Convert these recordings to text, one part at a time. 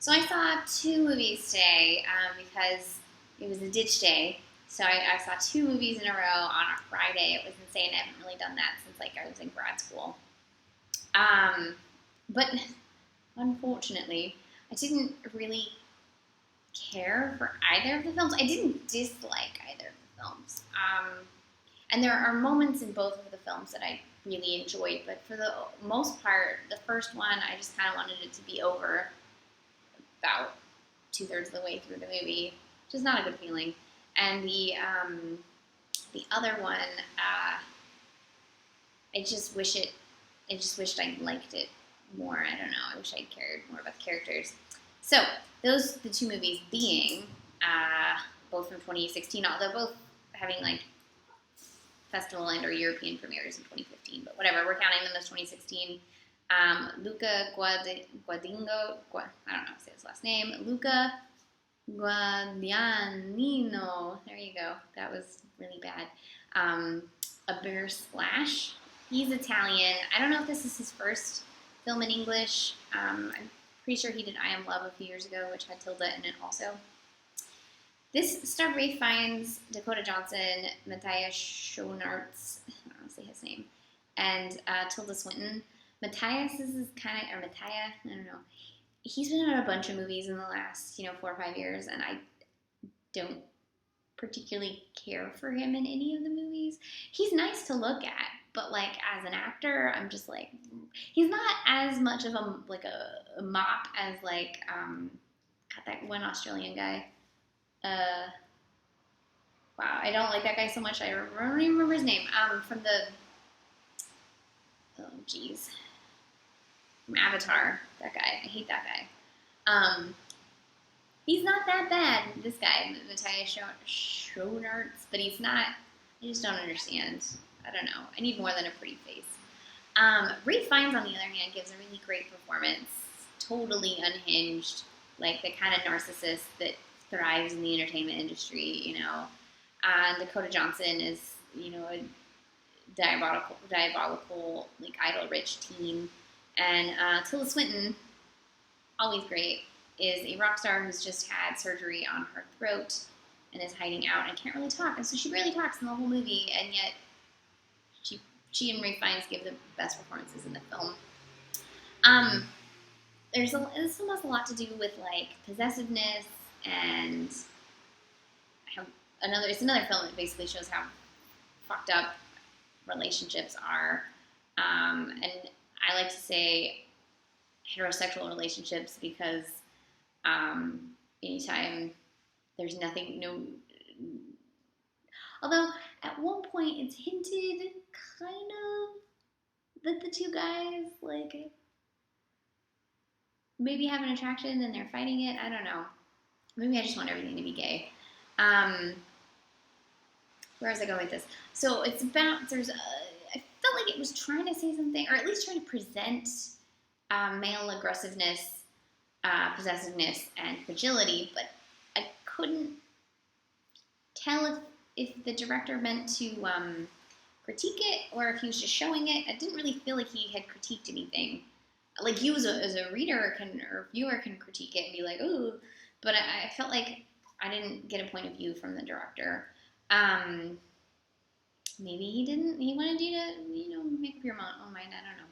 So I saw two movies today because it was a ditch day. So I saw two movies in a row on a Friday. It was insane. I haven't really done that since like I was in grad school. But unfortunately, I didn't really care for either of the films. I didn't dislike either of the films. And there are moments in both of the films that I really enjoyed, but for the most part, the first one, I just kind of wanted it to be over about 2/3 of the way through the movie, which is not a good feeling. And the other one, I just wish it. I just wished I liked it more. I don't know. I wish I cared more about the characters. So the two movies being both from 2016, although both having like festival and or European premieres in 2015, but whatever, we're counting them as 2016. Luca Guadagnino, I don't know how to say his last name. Luca Guadagnino. There you go. That was really bad. A Bear Splash. He's Italian. I don't know if this is his first film in English. I'm pretty sure he did I Am Love a few years ago, which had Tilda in it also. This starred Ralph Fiennes, Dakota Johnson, Matthias Schoenaerts, I don't know how to say his name, and Tilda Swinton. Matthias is kind of, or Matthias, I don't know. He's been in a bunch of movies in the last, 4 or 5 years, and I don't particularly care for him in any of the movies. He's nice to look at, but like as an actor, I'm just like, he's not as much of a mop as like, God, that one Australian guy. Wow, I don't like that guy so much. I don't even remember his name. From Avatar. That guy. I hate that guy. He's not that bad. This guy, Matthias Schoenaerts, but he's not. I just don't understand. I don't know. I need more than a pretty face. Ralph Fiennes, on the other hand, gives a really great performance. Totally unhinged, like the kind of narcissist that thrives in the entertainment industry, Dakota Johnson is, a diabolical, like idol-rich teen, and Tilda Swinton, always great, is a rock star who's just had surgery on her throat and is hiding out and can't really talk, and so she barely talks in the whole movie, and yet she and Ralph Fiennes give the best performances in the film. This film has a lot to do with like possessiveness. And it's another film that basically shows how fucked up relationships are. And I like to say heterosexual relationships because anytime there's although at one point it's hinted kind of that the two guys like maybe have an attraction and they're fighting it. I don't know. Maybe I just want everything to be gay. Where was I going with this? So it's about, I felt like it was trying to say something, or at least trying to present male aggressiveness, possessiveness, and fragility, but I couldn't tell if the director meant to critique it, or if he was just showing it. I didn't really feel like he had critiqued anything. Like you as a reader or viewer can critique it and be like, ooh, but I felt like I didn't get a point of view from the director. Maybe he didn't. He wanted you to, make up your own mind. I don't know.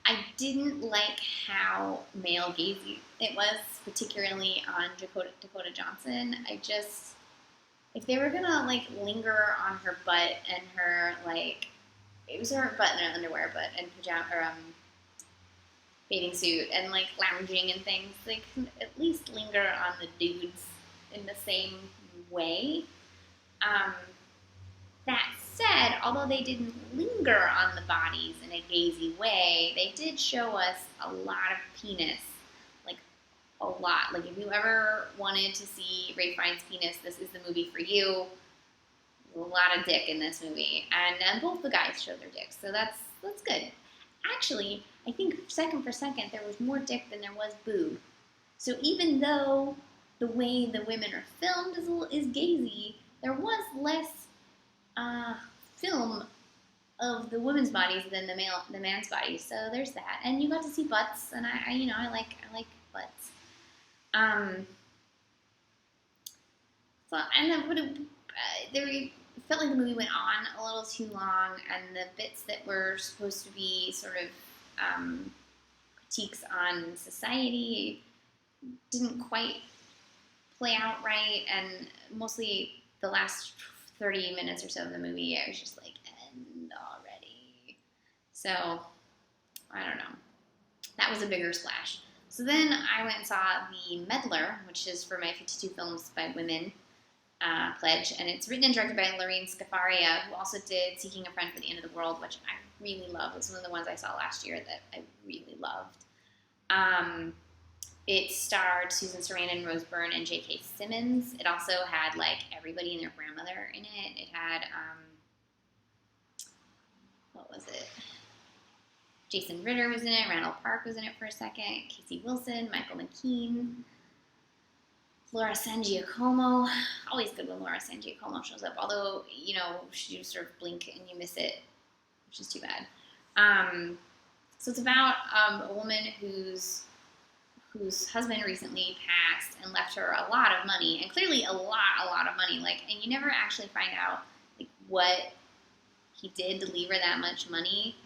I didn't like how male gazy it was, particularly on Dakota Johnson. If they were gonna like linger on her butt and her like, it was her butt in her underwear, and pajama or bathing suit and like lounging and things, they can at least linger on the dudes in the same way. That said, although they didn't linger on the bodies in a gazy way, they did show us a lot of penis, like a lot. Like if you ever wanted to see Ralph Fiennes' penis, this is the movie for you. There's a lot of dick in this movie, and both the guys show their dicks, so that's good. Actually, I think second for second, there was more dick than there was boob. So even though the way the women are filmed is gazy, there was less film of the women's bodies than the man's bodies. So there's that, and you got to see butts, and I like butts. So, and then there felt like the movie went on a little too long, and the bits that were supposed to be sort of critiques on society didn't quite play out right, and mostly the last 30 minutes or so of the movie, I was just like, end already. So, I don't know. That was a bigger splash. So then I went and saw the Meddler, which is for my 52 Films by Women pledge, and it's written and directed by Lorene Scafaria, who also did Seeking a Friend for the End of the World, which I really love. It was one of the ones I saw last year that I really loved. It starred Susan Sarandon, Rose Byrne, and J.K. Simmons. It also had, like, everybody and their grandmother in it. It had, what was it? Jason Ritter was in it. Randall Park was in it for a second. Casey Wilson, Michael McKean, Laura Sangiacomo. Always good when Laura Sangiacomo shows up. Although, you know, you sort of blink and you miss it, which is too bad. So it's about a woman whose husband recently passed and left her a lot of money, and clearly a lot of money. Like, and you never actually find out like what he did to leave her that much money.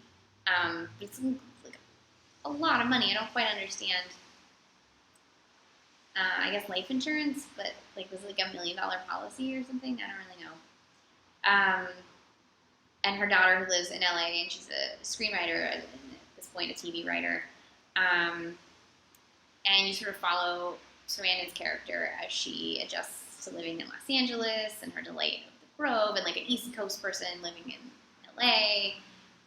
It's like a lot of money. I don't quite understand. I guess life insurance, but like was it like $1 million policy or something? I don't really know. And her daughter who lives in LA, and she's a screenwriter, at this point a TV writer. And you sort of follow Sarandon's character as she adjusts to living in Los Angeles and her delight of the Grove, and like an East Coast person living in LA.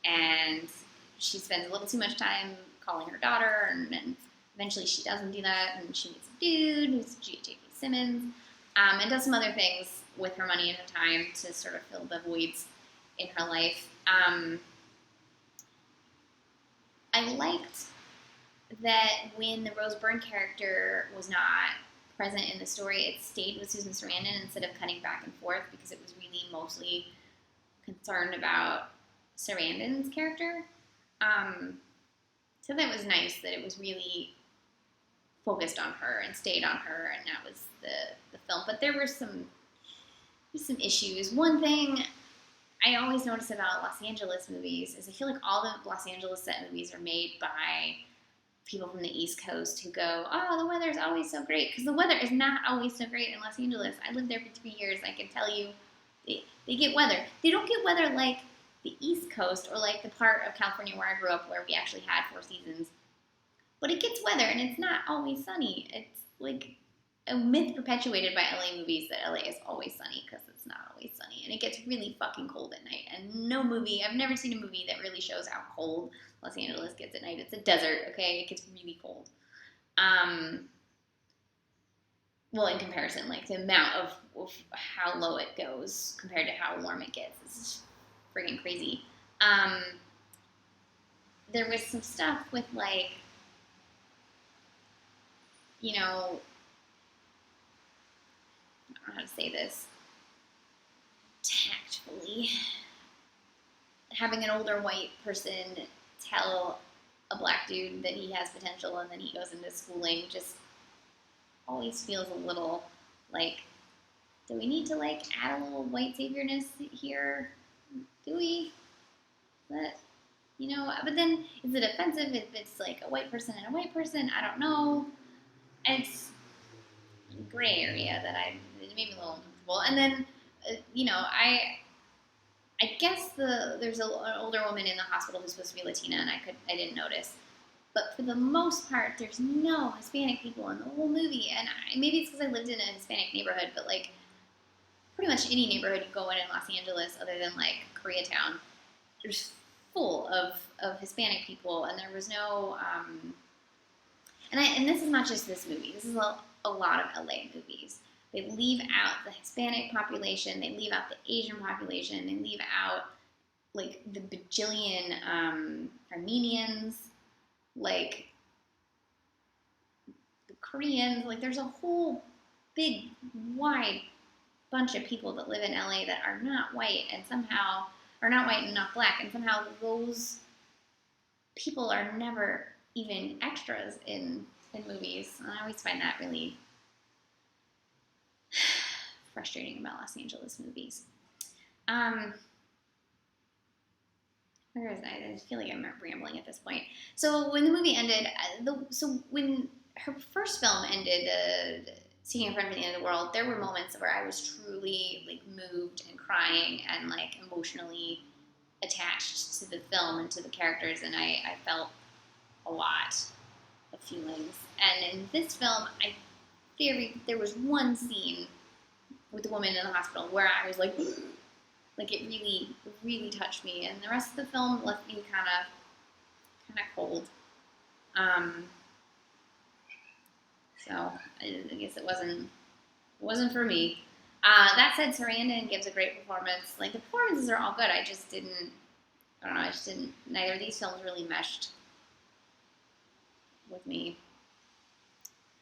And she spends a little too much time calling her daughter, and eventually she doesn't do that, and she meets a dude who's J.K. Simmons, and does some other things with her money and her time to sort of fill the voids in her life. I liked that when the Rose Byrne character was not present in the story, it stayed with Susan Sarandon instead of cutting back and forth, because it was really mostly concerned about Sarandon's character. So that was nice that it was really focused on her and stayed on her, and that was the film. But there were some issues. One thing I always notice about Los Angeles movies is I feel like all the Los Angeles set movies are made by people from the East Coast who go, oh, the weather's always so great, because the weather is not always so great in Los Angeles. I lived there for 3 years. I can tell you they get weather. They don't get weather like the East Coast or like the part of California where I grew up where we actually had 4 seasons. But it gets weather, and it's not always sunny. It's like a myth perpetuated by LA movies that LA is always sunny, because it's not always sunny. And it gets really fucking cold at night. And no movie, I've never seen a movie that really shows how cold Los Angeles gets at night. It's a desert, okay? It gets really cold. Well, in comparison, like the amount of how low it goes compared to how warm it gets is friggin' crazy. There was some stuff with like, you know, I don't know how to say this tactfully, having an older white person tell a black dude that he has potential and then he goes into schooling just always feels a little like, do we need to like add a little white saviorness here? Do we? But, you know, but then is it offensive if it's like a white person and a white person? I don't know. It's a gray area that it made me a little uncomfortable. And then, you know, I guess there's an older woman in the hospital who's supposed to be Latina, and I didn't notice. But for the most part, there's no Hispanic people in the whole movie. And maybe it's because I lived in a Hispanic neighborhood, but like pretty much any neighborhood you go in Los Angeles, other than like Koreatown, there's full of Hispanic people, and there was no. And this is not just this movie. This is a lot of LA movies. They leave out the Hispanic population. They leave out the Asian population. They leave out like the bajillion Armenians, like the Koreans. Like there's a whole big, wide bunch of people that live in LA that are not white and somehow are not white and not black, and somehow those people are never even extras in movies. And I always find that really frustrating about Los Angeles movies. Where is I? I feel like I'm rambling at this point. So when the movie ended, when her first film ended, Seeking a Friend for the End of the World, there were moments where I was truly like moved and crying and like emotionally attached to the film and to the characters, and I felt a lot of feelings. And in this film, there was one scene with the woman in the hospital where I was like, it really touched me, and the rest of the film left me kind of cold. So I guess it wasn't for me. That said, Sarandon gives a great performance. Like, the performances are all good. I don't know, neither of these films really meshed with me.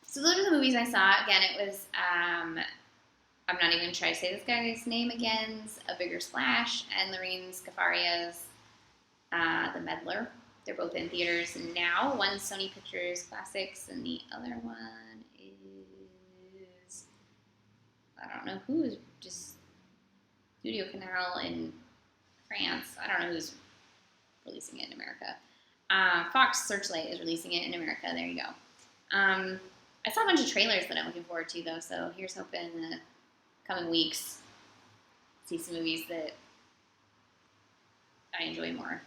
So those are the movies I saw. Again, it was, I'm not even going to try to say this guy's name again, A Bigger Splash, and Lorene Scafaria's The Meddler. They're both in theaters now. One's Sony Pictures Classics, and the other one is, I don't know who's, just Studio Canal in France. I don't know who's releasing it in America. Fox Searchlight is releasing it in America. There you go. I saw a bunch of trailers that I'm looking forward to, though, so here's hoping that coming weeks see some movies that I enjoy more.